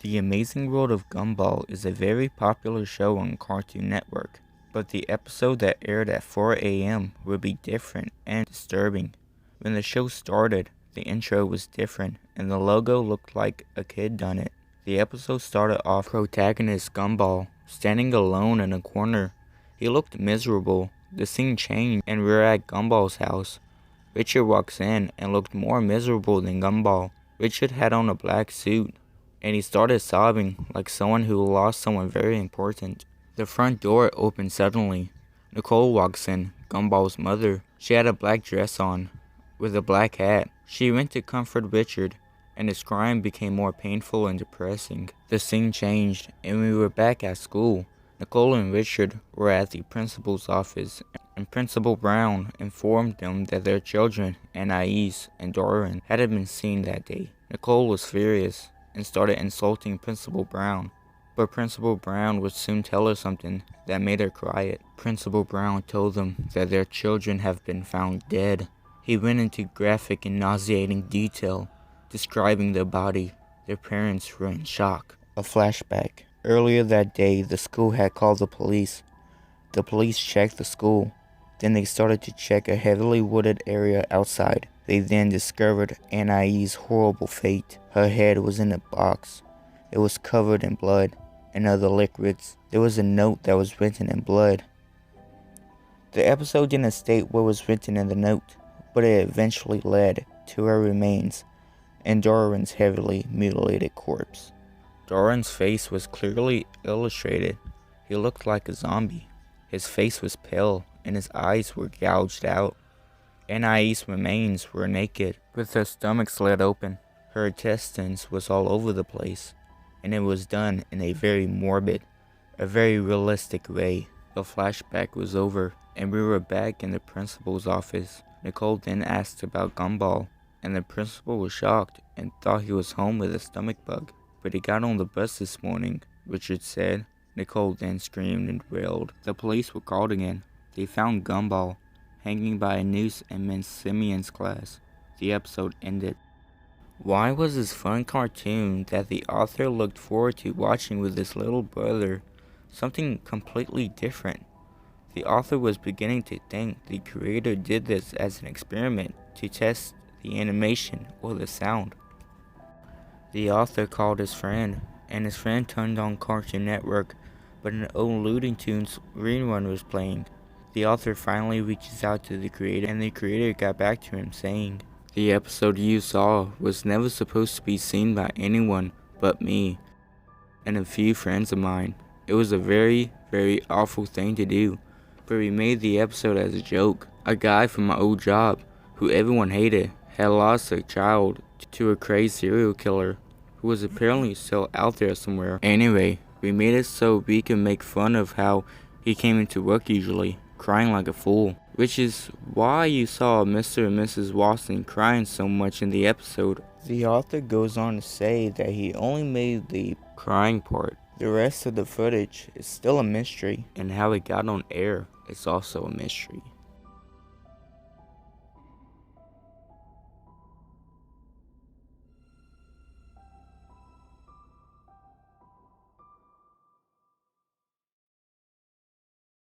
The Amazing World of Gumball is a very popular show on Cartoon Network, but the episode that aired at 4 a.m. would be different and disturbing. When the show started, the intro was different and the logo looked like a kid done it. The episode started off protagonist Gumball standing alone in a corner. He looked miserable. The scene changed and we're at Gumball's house. Richard walks in and looked more miserable than Gumball. Richard had on a black suit, and he started sobbing like someone who lost someone very important. The front door opened suddenly. Nicole walks in, Gumball's mother. She had a black dress on, with a black hat. She went to comfort Richard, and his crying became more painful and depressing. The scene changed, and we were back at school. Nicole and Richard were at the principal's office, and Principal Brown informed them that their children, Anais and Doran, hadn't been seen that day. Nicole was furious and started insulting Principal Brown, but Principal Brown would soon tell her something that made her quiet. Principal Brown told them that their children have been found dead. He went into graphic and nauseating detail, describing their body. Their parents were in shock. A flashback. Earlier that day, the school had called the police. The police checked the school. Then they started to check a heavily wooded area outside. They then discovered Anais' horrible fate. Her head was in a box. It was covered in blood and other liquids. There was a note that was written in blood. The episode didn't state what was written in the note, but it eventually led to her remains and Doran's heavily mutilated corpse. Doran's face was clearly illustrated. He looked like a zombie. His face was pale and his eyes were gouged out. Anais' remains were naked, with her stomach slit open. Her intestines was all over the place, and it was done in a very morbid, a very realistic way. The flashback was over, and we were back in the principal's office. Nicole then asked about Gumball, and the principal was shocked and thought he was home with a stomach bug. But he got on the bus this morning, Richard said. Nicole then screamed and wailed. The police were called again. They found Gumball hanging by a noose in Miss Simeon's class. The episode ended. Why was this fun cartoon that the author looked forward to watching with his little brother something completely different? The author was beginning to think the creator did this as an experiment to test the animation or the sound. The author called his friend, and his friend turned on Cartoon Network, but an old Looney Tunes rerun was playing. The author finally reaches out to the creator, and the creator got back to him saying, "The episode you saw was never supposed to be seen by anyone but me and a few friends of mine. It was a very, very awful thing to do, but we made the episode as a joke. A guy from my old job, who everyone hated, had lost a child to a crazy serial killer who was apparently still out there somewhere. Anyway, we made it so we could make fun of how he came into work usually, crying like a fool, which is why you saw Mr. and Mrs. Watson crying so much in the episode." The author goes on to say that he only made the crying part. The rest of the footage is still a mystery, and how it got on air is also a mystery.